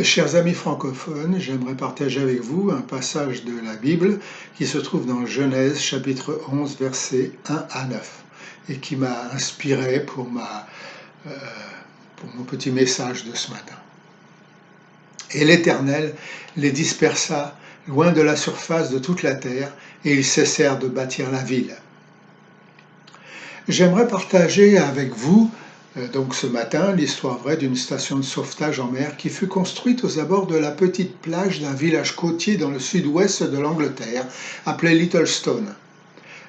Chers amis francophones, j'aimerais partager avec vous un passage de la Bible qui se trouve dans Genèse chapitre 11 versets 1 à 9 et qui m'a inspiré euh, pour mon petit message de ce matin. Et l'Éternel les dispersa loin de la surface de toute la terre et ils cessèrent de bâtir la ville. J'aimerais partager avec vous donc ce matin l'histoire vraie d'une station de sauvetage en mer qui fut construite aux abords de la petite plage d'un village côtier dans le sud-ouest de l'Angleterre appelé Littlestone.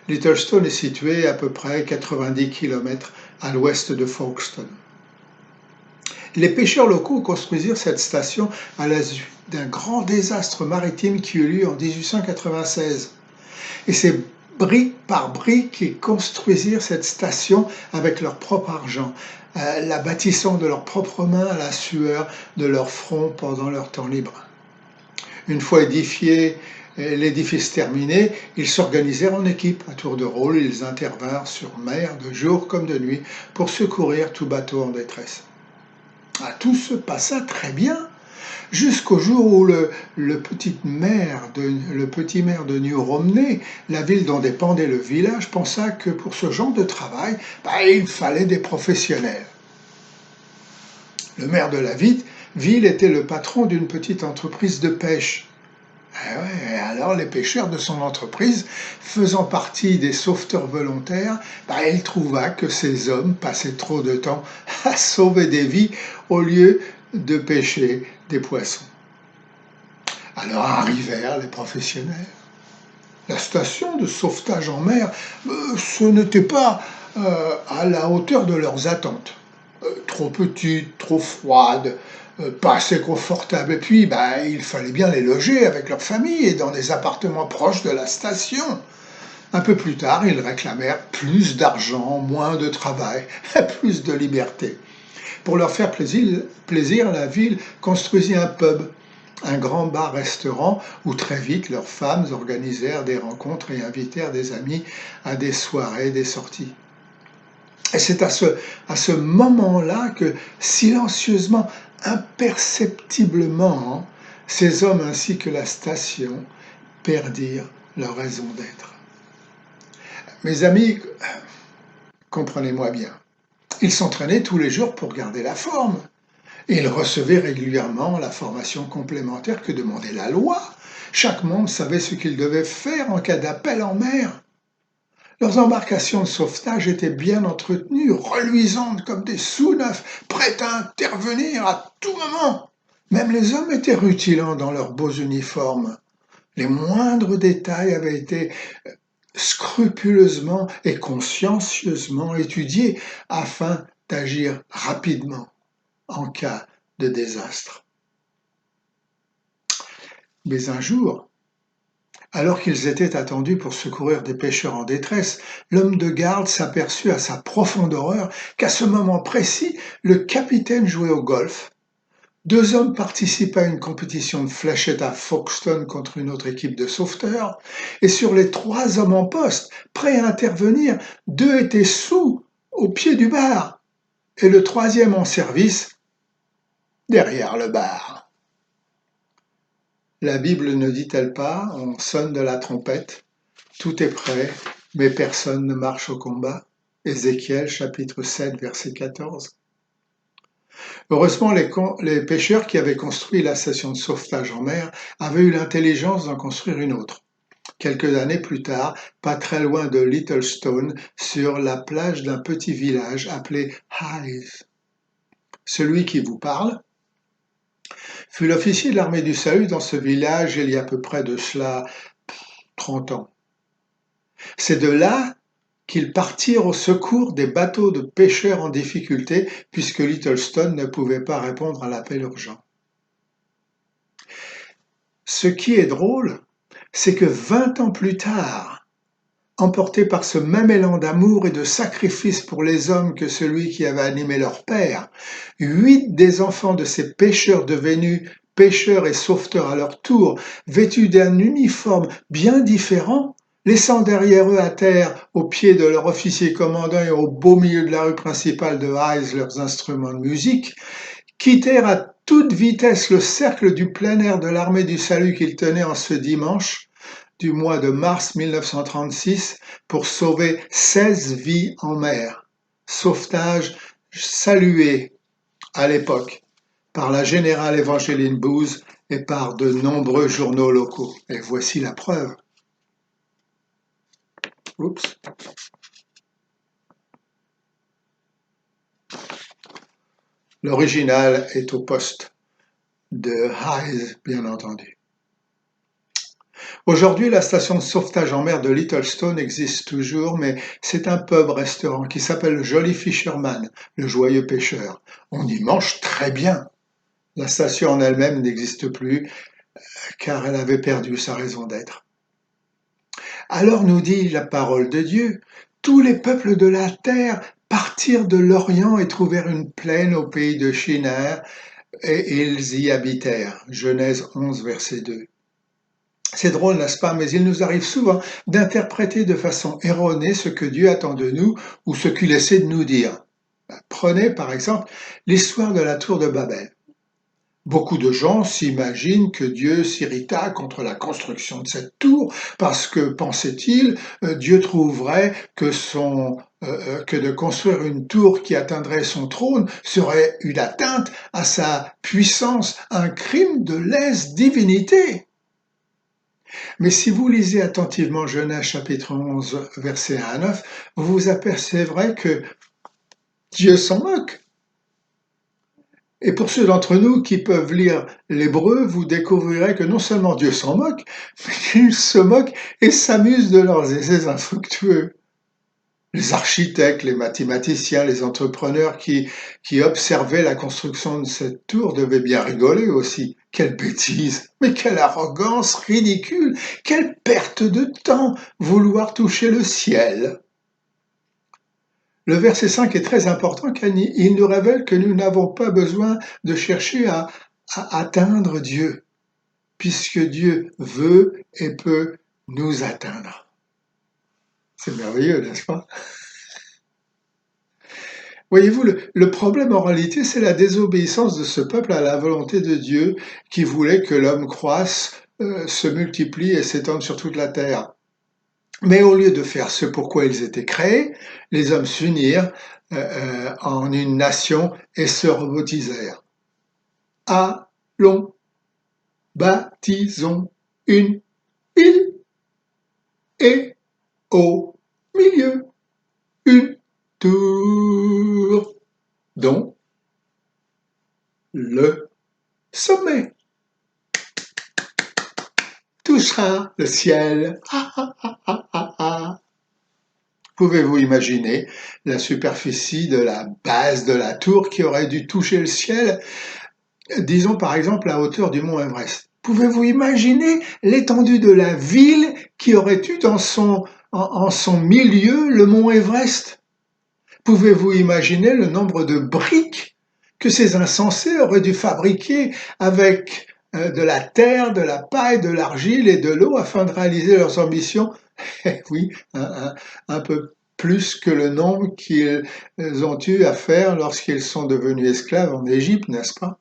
Littlestone est situé à peu près 90 km à l'ouest de Folkestone. Les pêcheurs locaux construisirent cette station à la suite d'un grand désastre maritime qui eut lieu en 1896. Et c'est brique par brique qu'ils construisirent cette station avec leur propre argent, la bâtissant de leurs propres mains à la sueur de leur front pendant leur temps libre. Une fois édifié, l'édifice terminé, ils s'organisèrent en équipe. À tour de rôle, ils intervinrent sur mer de jour comme de nuit pour secourir tout bateau en détresse. Tout se passa très bien jusqu'au jour où le petit maire de New Romney, la ville dont dépendait le village, pensa que pour ce genre de travail, il fallait des professionnels. Le maire de la ville était le patron d'une petite entreprise de pêche. Alors les pêcheurs de son entreprise, faisant partie des sauveteurs volontaires, il trouva que ces hommes passaient trop de temps à sauver des vies au lieu de pêcher des poissons. Alors arrivèrent les professionnels. La station de sauvetage en mer, ce n'était pas à la hauteur de leurs attentes. Trop petite, trop froide, pas assez confortable. Et puis, il fallait bien les loger avec leur famille et dans des appartements proches de la station. Un peu plus tard, ils réclamèrent plus d'argent, moins de travail, plus de liberté. Pour leur faire plaisir, la ville construisit un pub, un grand bar-restaurant où très vite leurs femmes organisèrent des rencontres et invitèrent des amis à des soirées, des sorties. Et c'est à ce moment-là que, silencieusement, imperceptiblement, ces hommes ainsi que la station perdirent leur raison d'être. Mes amis, comprenez-moi bien, ils s'entraînaient tous les jours pour garder la forme. Ils recevaient régulièrement la formation complémentaire que demandait la loi. Chaque membre savait ce qu'il devait faire en cas d'appel en mer. Leurs embarcations de sauvetage étaient bien entretenues, reluisantes comme des sous-neufs, prêtes à intervenir à tout moment. Même les hommes étaient rutilants dans leurs beaux uniformes. Les moindres détails avaient été scrupuleusement et consciencieusement étudiés afin d'agir rapidement en cas de désastre. Mais un jour, alors qu'ils étaient attendus pour secourir des pêcheurs en détresse, l'homme de garde s'aperçut à sa profonde horreur qu'à ce moment précis, le capitaine jouait au golf. Deux hommes participaient à une compétition de fléchettes à Folkestone contre une autre équipe de sauveteurs, et sur les trois hommes en poste, prêts à intervenir, deux étaient sous, au pied du bar, et le troisième en service, derrière le bar. La Bible ne dit-elle pas, on sonne de la trompette, tout est prêt, mais personne ne marche au combat? Ézéchiel chapitre 7, verset 14. Heureusement, les pêcheurs qui avaient construit la station de sauvetage en mer avaient eu l'intelligence d'en construire une autre. Quelques années plus tard, pas très loin de Littlestone, sur la plage d'un petit village appelé Hythe. Celui qui vous parle fut l'officier de l'armée du salut dans ce village il y a à peu près de cela 30 ans. C'est de là qu'ils partirent au secours des bateaux de pêcheurs en difficulté puisque Littlestone ne pouvait pas répondre à l'appel urgent. Ce qui est drôle, c'est que 20 ans plus tard, emportés par ce même élan d'amour et de sacrifice pour les hommes que celui qui avait animé leur père, 8 des enfants de ces pêcheurs devenus pêcheurs et sauveteurs à leur tour, vêtus d'un uniforme bien différent, laissant derrière eux à terre, au pied de leur officier commandant et au beau milieu de la rue principale de Hythe leurs instruments de musique, quittèrent à toute vitesse le cercle du plein air de l'armée du salut qu'ils tenaient en ce dimanche du mois de mars 1936 pour sauver 16 vies en mer. Sauvetage salué à l'époque par la générale Evangeline Booth et par de nombreux journaux locaux. Et voici la preuve. Oups. L'original est au poste de Hayes, bien entendu. Aujourd'hui, la station de sauvetage en mer de Littlestone existe toujours, mais c'est un pub-restaurant qui s'appelle le Jolly Fisherman, le joyeux pêcheur. On y mange très bien. La station en elle-même n'existe plus, car elle avait perdu sa raison d'être. Alors nous dit la parole de Dieu, tous les peuples de la terre partirent de l'Orient et trouvèrent une plaine au pays de Shinar, et ils y habitèrent. Genèse 11, verset 2. C'est drôle, n'est-ce pas? Mais il nous arrive souvent d'interpréter de façon erronée ce que Dieu attend de nous ou ce qu'il essaie de nous dire. Prenez par exemple l'histoire de la tour de Babel. Beaucoup de gens s'imaginent que Dieu s'irrita contre la construction de cette tour parce que, pensait-il, Dieu trouverait que de construire une tour qui atteindrait son trône serait une atteinte à sa puissance, un crime de lèse-divinité. Mais si vous lisez attentivement Genèse chapitre 11, versets 1 à 9, vous vous apercevrez que Dieu s'en moque. Et pour ceux d'entre nous qui peuvent lire l'hébreu, vous découvrirez que non seulement Dieu s'en moque, mais qu'il se moque et s'amuse de leurs essais infructueux. Les architectes, les mathématiciens, les entrepreneurs qui observaient la construction de cette tour devaient bien rigoler aussi. Quelle bêtise, mais quelle arrogance ridicule, quelle perte de temps, vouloir toucher le ciel. Le verset 5 est très important car il nous révèle que nous n'avons pas besoin de chercher à atteindre Dieu, puisque Dieu veut et peut nous atteindre. C'est merveilleux, n'est-ce pas? Voyez-vous, le problème en réalité, c'est la désobéissance de ce peuple à la volonté de Dieu qui voulait que l'homme croisse, se multiplie et s'étende sur toute la terre. Mais au lieu de faire ce pourquoi ils étaient créés, les hommes s'unirent en une nation et se rebaptisèrent. Allons, baptisons une ville et au milieu une tour dont le sommet touchera le ciel. Pouvez-vous imaginer la superficie de la base de la tour qui aurait dû toucher le ciel, disons par exemple la hauteur du mont Everest? Pouvez-vous imaginer l'étendue de la ville qui aurait eu en son milieu le mont Everest? Pouvez-vous imaginer le nombre de briques que ces insensés auraient dû fabriquer avec de la terre, de la paille, de l'argile et de l'eau afin de réaliser leurs ambitions? Eh oui, un peu plus que le nombre qu'ils ont eu à faire lorsqu'ils sont devenus esclaves en Égypte, n'est-ce pas?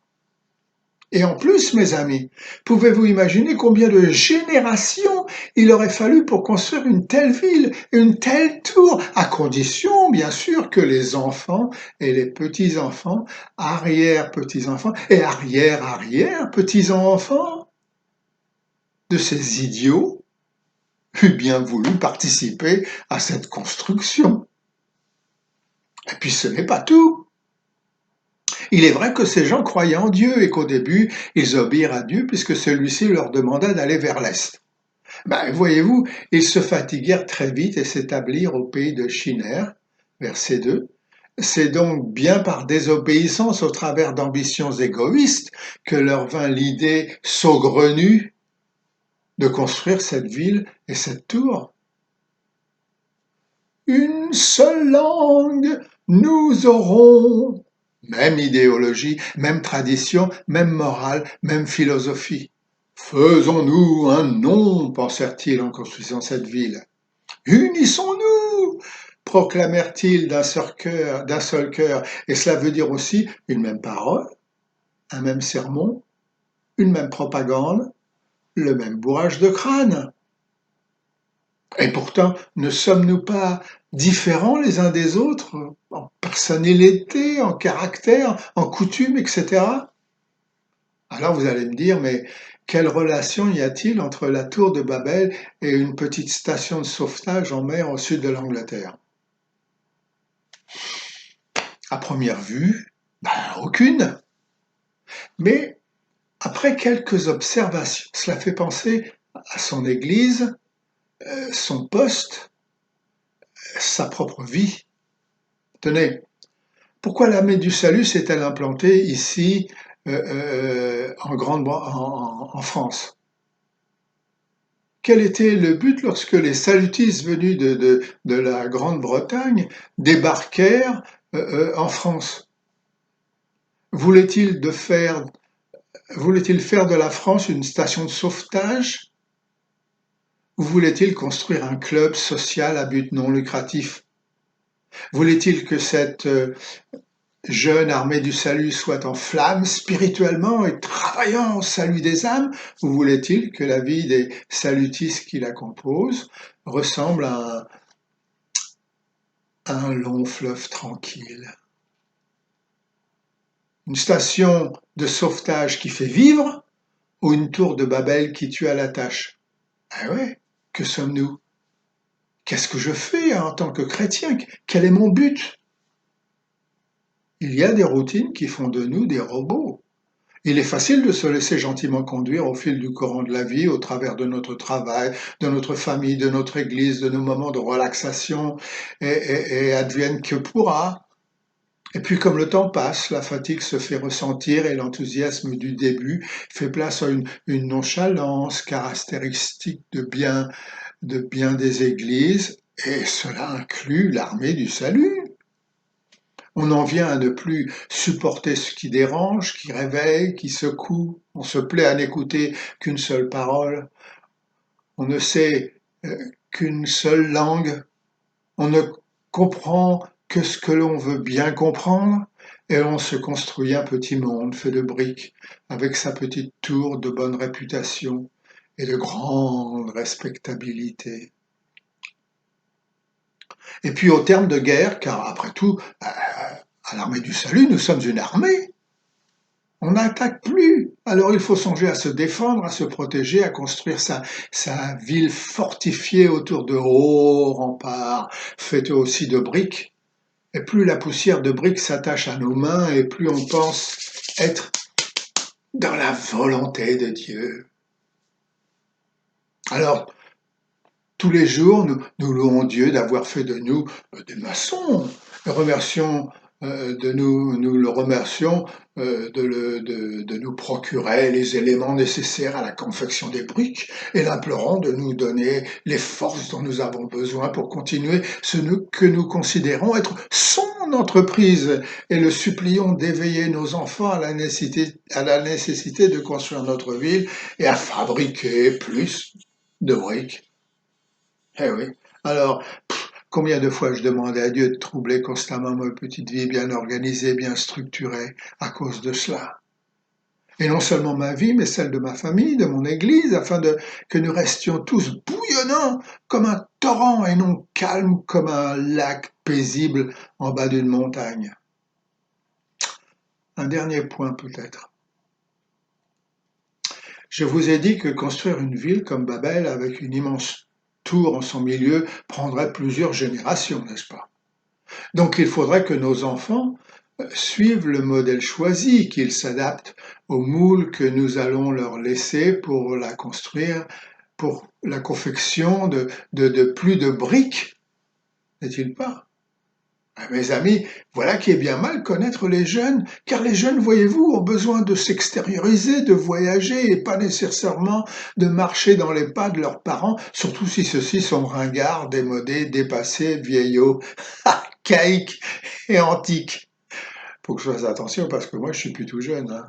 Et en plus, mes amis, pouvez-vous imaginer combien de générations il aurait fallu pour construire une telle ville, une telle tour, à condition, bien sûr, que les enfants et les petits-enfants, arrière-petits-enfants et arrière-arrière-petits-enfants de ces idiots eût bien voulu participer à cette construction. Et puis ce n'est pas tout. Il est vrai que ces gens croyaient en Dieu et qu'au début, ils obéirent à Dieu puisque celui-ci leur demanda d'aller vers l'Est. Voyez-vous, ils se fatiguèrent très vite et s'établirent au pays de Shinar, verset 2. C'est donc bien par désobéissance au travers d'ambitions égoïstes que leur vint l'idée saugrenue de construire cette ville et cette tour. Une seule langue nous aurons. Même idéologie, même tradition, même morale, même philosophie. Faisons-nous un nom, pensèrent-ils en construisant cette ville. Unissons-nous, proclamèrent-ils d'un seul cœur, et cela veut dire aussi une même parole, un même sermon, une même propagande, le même bourrage de crâne. Et pourtant, ne sommes-nous pas différents les uns des autres en personnalité, en caractère, en coutume, etc. Alors vous allez me dire, mais quelle relation y a-t-il entre la tour de Babel et une petite station de sauvetage en mer au sud de l'Angleterre? À première vue, aucune. Mais après quelques observations, cela fait penser à son église, son poste, sa propre vie. Tenez, pourquoi l'armée du salut s'est-elle implantée ici en France? Quel était le but lorsque les salutistes venus de la Grande-Bretagne débarquèrent en France? Voulait-il faire de la France une station de sauvetage ou voulait-il construire un club social à but non lucratif? Voulait-il que cette jeune armée du salut soit en flammes spirituellement et travaillant au salut des âmes, ou voulait-il que la vie des salutistes qui la composent ressemble à un long fleuve tranquille? Une station de sauvetage qui fait vivre ou une tour de Babel qui tue à la tâche? Ah ouais, que sommes-nous? Qu'est-ce que je fais en tant que chrétien? Quel est mon but? Il y a des routines qui font de nous des robots. Il est facile de se laisser gentiment conduire au fil du courant de la vie, au travers de notre travail, de notre famille, de notre église, de nos moments de relaxation, et advienne que pourra. Et puis comme le temps passe, la fatigue se fait ressentir et l'enthousiasme du début fait place à une nonchalance caractéristique de bien des églises, et cela inclut l'armée du salut. On en vient à ne plus supporter ce qui dérange, qui réveille, qui secoue. On se plaît à n'écouter qu'une seule parole. On ne sait qu'une seule langue. On ne comprend que ce que l'on veut bien comprendre. Et on se construit un petit monde fait de briques, avec sa petite tour de bonne réputation et de grande respectabilité. Et puis au terme de guerre, car après tout, à l'armée du salut, nous sommes une armée. On n'attaque plus. Alors il faut songer à se défendre, à se protéger, à construire sa ville fortifiée autour de hauts remparts, faits aussi de briques. Et plus la poussière de briques s'attache à nos mains, et plus on pense être dans la volonté de Dieu. Alors, tous les jours, nous louons Dieu d'avoir fait de nous des maçons. Nous le remercions de nous procurer les éléments nécessaires à la confection des briques et l'implorons de nous donner les forces dont nous avons besoin pour continuer que nous considérons être son entreprise et le supplions d'éveiller nos enfants à la nécessité de construire notre ville et à fabriquer plus de briques. Eh oui. Alors, combien de fois je demandais à Dieu de troubler constamment ma petite vie bien organisée, bien structurée, à cause de cela. Et non seulement ma vie, mais celle de ma famille, de mon église, que nous restions tous bouillonnants comme un torrent et non calmes comme un lac paisible en bas d'une montagne. Un dernier point peut-être. Je vous ai dit que construire une ville comme Babel avec une immense tour en son milieu prendrait plusieurs générations, n'est-ce pas? Donc il faudrait que nos enfants suivent le modèle choisi, qu'ils s'adaptent au moule que nous allons leur laisser pour la construire, pour la confection de plus de briques, n'est-il pas? Mes amis, voilà qui est bien mal connaître les jeunes, car les jeunes, voyez-vous, ont besoin de s'extérioriser, de voyager, et pas nécessairement de marcher dans les pas de leurs parents, surtout si ceux-ci sont ringards, démodés, dépassés, vieillots, archaïques et antiques. Faut que je fasse attention parce que moi je suis plus tout jeune.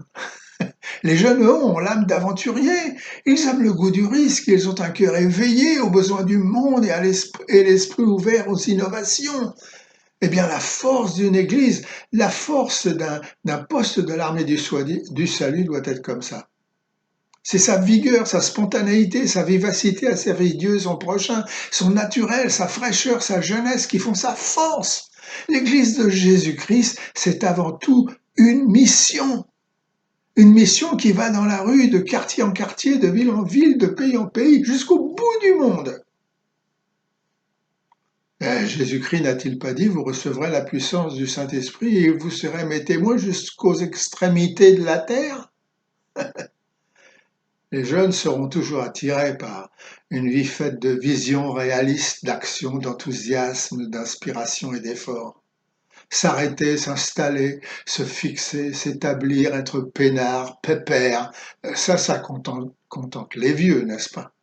Les jeunes, eux, ont l'âme d'aventurier. Ils aiment le goût du risque, ils ont un cœur éveillé aux besoins du monde et l'esprit ouvert aux innovations. Eh bien, la force d'une église, la force d'un poste de l'armée du salut doit être comme ça. C'est sa vigueur, sa spontanéité, sa vivacité à servir Dieu, son prochain, son naturel, sa fraîcheur, sa jeunesse qui font sa force. L'Église de Jésus-Christ, c'est avant tout une mission. Une mission qui va dans la rue, de quartier en quartier, de ville en ville, de pays en pays, jusqu'au bout du monde. Jésus-Christ n'a-t-il pas dit, vous recevrez la puissance du Saint-Esprit et vous serez mes témoins jusqu'aux extrémités de la terre? Les jeunes seront toujours attirés par une vie faite de visions réalistes, d'action, d'enthousiasme, d'inspiration et d'effort. S'arrêter, s'installer, se fixer, s'établir, être peinard, pépère, ça contente les vieux, n'est-ce pas?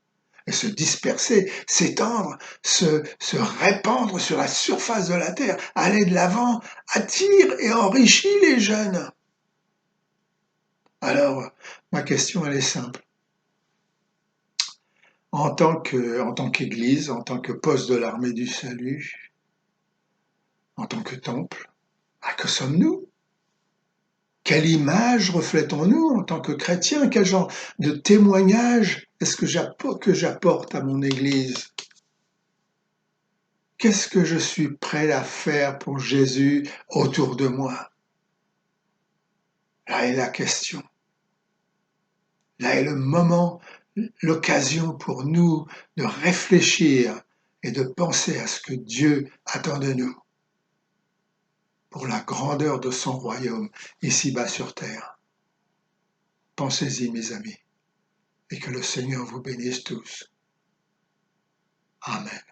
Et se disperser, s'étendre, se répandre sur la surface de la terre, aller de l'avant, attire et enrichit les jeunes. Alors, ma question, elle est simple. En tant qu'Église, en tant que poste de l'armée du salut, en tant que temple, que sommes-nous? Quelle image reflétons-nous en tant que chrétiens? Quel genre de témoignage est-ce que j'apporte à mon Église? Qu'est-ce que je suis prêt à faire pour Jésus autour de moi? Là est la question. Là est le moment, l'occasion pour nous de réfléchir et de penser à ce que Dieu attend de nous pour la grandeur de son royaume ici-bas sur terre. Pensez-y, mes amis, et que le Seigneur vous bénisse tous. Amen.